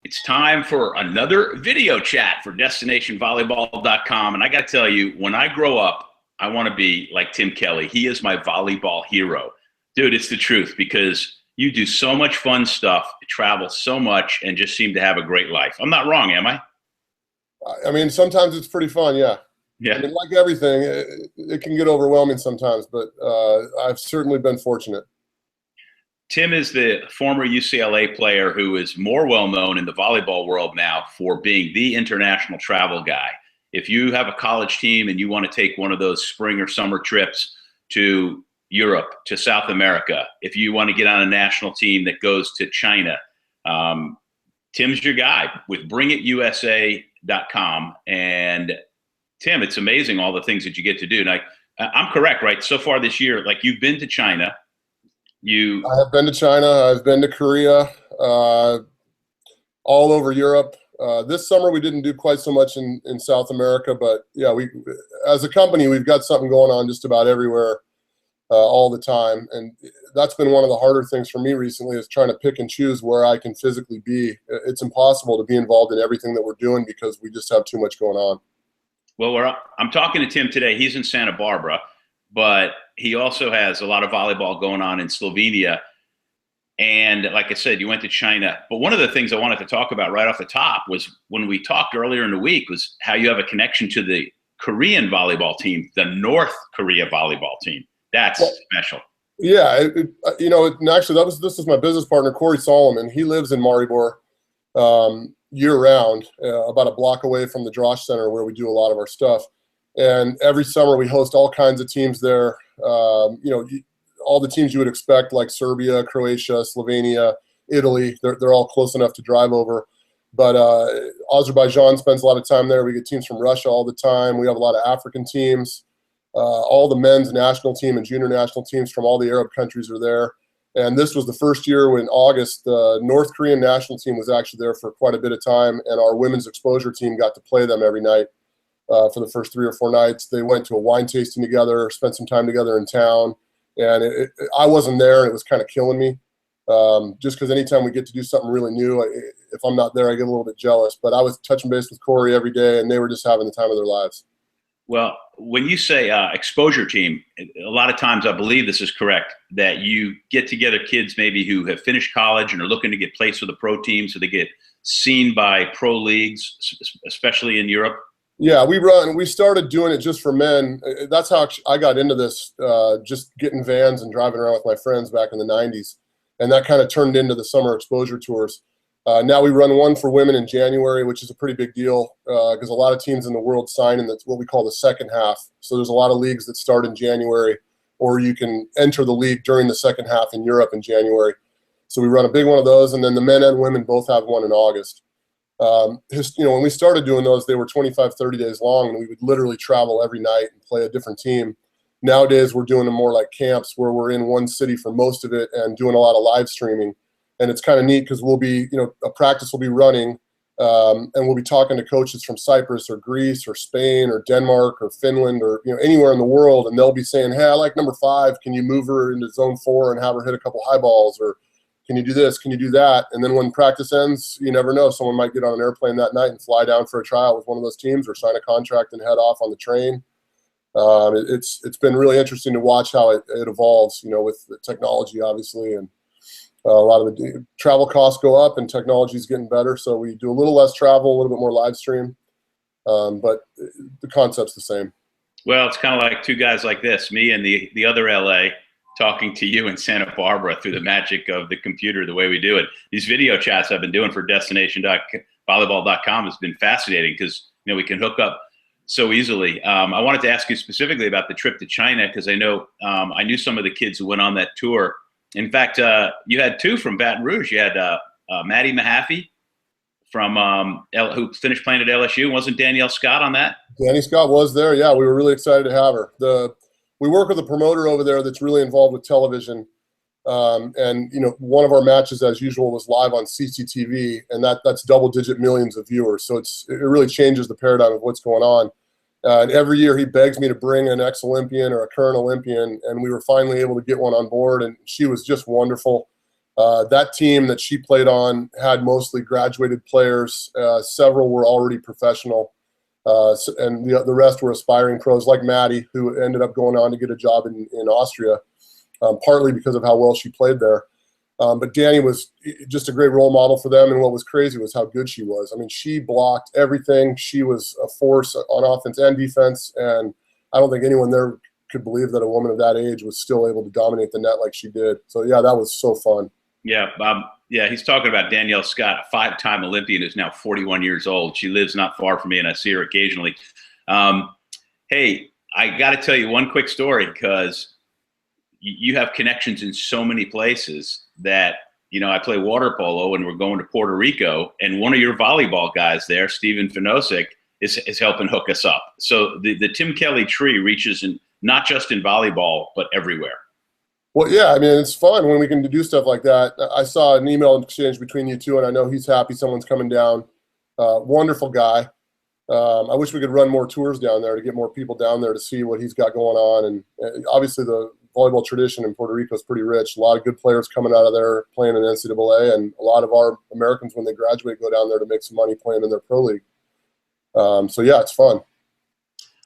It's time for another video chat for DestinationVolleyball.com. And I got to tell you, when I grow up, I want to be like Tim Kelly. He is my volleyball hero. Dude, it's the truth because you do so much fun stuff, travel so much, and just seem to have a great life. I'm not wrong, am I? I mean, sometimes it's pretty fun, yeah. Yeah. I mean, like everything, it can get overwhelming sometimes, but I've certainly been fortunate. Tim is the former UCLA player who is more well known in the volleyball world now for being the international travel guy. If you have a college team and you want to take one of those spring or summer trips to Europe, to South America, if you want to get on a national team that goes to China, Tim's your guy with bringitusa.com. And Tim, it's amazing all the things that you get to do. And I'm correct, right? So far this year, like you've been to China. I have been to China. I've been to Korea, all over Europe. This summer we didn't do quite so much in South America, but yeah, we as a company we've got something going on just about everywhere, all the time, and that's been one of the harder things for me recently is trying to pick and choose where I can physically be. It's impossible to be involved in everything that we're doing because we just have too much going on. Well, I'm talking to Tim today. He's in Santa Barbara, but he also has a lot of volleyball going on in Slovenia. And like I said, you went to China. But one of the things I wanted to talk about right off the top was when we talked earlier in the week was how you have a connection to the Korean volleyball team, the North Korea volleyball team. That's special. Yeah, actually, this is my business partner, Corey Solomon. He lives in Maribor year round, about a block away from the Drosh Center where we do a lot of our stuff. And every summer we host all kinds of teams there. All the teams you would expect, like Serbia, Croatia, Slovenia, Italy. They're all close enough to drive over. But Azerbaijan spends a lot of time there. We get teams from Russia all the time. We have a lot of African teams. All the men's national team and junior national teams from all the Arab countries are there. And this was the first year in August, the North Korean national team was actually there for quite a bit of time, and our women's exposure team got to play them every night for the first 3 or 4 nights. They went to a wine tasting together, spent some time together in town, and I wasn't there, and it was kind of killing me. Just because anytime we get to do something really new, if I'm not there, I get a little bit jealous. But I was touching base with Corey every day, and they were just having the time of their lives. Well, when you say exposure team, a lot of times I believe this is correct, that you get together kids maybe who have finished college and are looking to get placed with a pro team so they get seen by pro leagues, especially in Europe. Yeah, we started doing it just for men. That's how I got into this, just getting vans and driving around with my friends back in the 90s. And that kind of turned into the summer exposure tours. Now we run one for women in January, which is a pretty big deal because a lot of teams in the world sign in what we call the second half. So there's a lot of leagues that start in January, or you can enter the league during the second half in Europe in January. So we run a big one of those, and then the men and women both have one in August. When we started doing those, they were 25, 30 days long, and we would literally travel every night and play a different team. Nowadays, we're doing them more like camps where we're in one city for most of it and doing a lot of live streaming. And it's kind of neat because we'll be, a practice will be running, and we'll be talking to coaches from Cyprus or Greece or Spain or Denmark or Finland or anywhere in the world, and they'll be saying, "Hey, I like number 5. Can you move her into zone 4 and have her hit a couple high balls? Or can you do this? Can you do that?" And then when practice ends, you never know. Someone might get on an airplane that night and fly down for a tryout with one of those teams, or sign a contract and head off on the train. It's been really interesting to watch how it evolves, with the technology, obviously, and a lot of the travel costs go up and technology is getting better. So we do a little less travel, a little bit more live stream, but the concept's the same. Well, it's kind of like two guys like this, me and the other LA, talking to you in Santa Barbara through the magic of the computer, the way we do it. These video chats I've been doing for destination.volleyball.com has been fascinating because, we can hook up so easily. I wanted to ask you specifically about the trip to China because I know I knew some of the kids who went on that tour. In fact, you had 2 from Baton Rouge. You had Maddie Mahaffey from who finished playing at LSU. Wasn't Danielle Scott on that? Danny Scott was there. Yeah, we were really excited to have her. We work with a promoter over there that's really involved with television. And one of our matches, as usual, was live on CCTV, and that's double-digit millions of viewers. So it really changes the paradigm of what's going on. And every year he begs me to bring an ex-Olympian or a current Olympian, and we were finally able to get one on board, and she was just wonderful. That team that she played on had mostly graduated players. Several were already professional, and the rest were aspiring pros, like Maddie, who ended up going on to get a job in Austria, partly because of how well she played there. But Danny was just a great role model for them, and what was crazy was how good she was. I mean, she blocked everything. She was a force on offense and defense, and I don't think anyone there could believe that a woman of that age was still able to dominate the net like she did. So, yeah, that was so fun. Yeah, yeah, he's talking about Danielle Scott, a 5-time Olympian who's now 41 years old. She lives not far from me, and I see her occasionally. Hey, I got to tell you one quick story, because you have connections in so many places that, I play water polo, and we're going to Puerto Rico, and one of your volleyball guys there, Stephen Finosic, is helping hook us up. So the Tim Kelly tree reaches not just in volleyball, but everywhere. Well, yeah, I mean, it's fun when we can do stuff like that. I saw an email exchange between you two, and I know he's happy someone's coming down. Wonderful guy. I wish we could run more tours down there to get more people down there to see what he's got going on. And obviously the volleyball tradition in Puerto Rico is pretty rich. A lot of good players coming out of there playing in NCAA, and a lot of our Americans, when they graduate, go down there to make some money playing in their pro league. So, yeah, it's fun.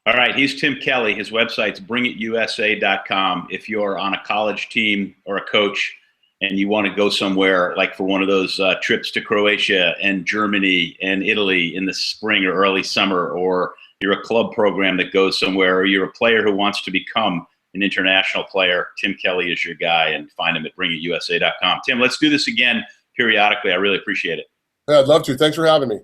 All right, he's Tim Kelly. His website's bringitusa.com. If you're on a college team or a coach and you want to go somewhere, like for one of those trips to Croatia and Germany and Italy in the spring or early summer, or you're a club program that goes somewhere, or you're a player who wants to become an international player, Tim Kelly is your guy, and find him at bringitusa.com. Tim, let's do this again periodically. I really appreciate it. Yeah, I'd love to. Thanks for having me.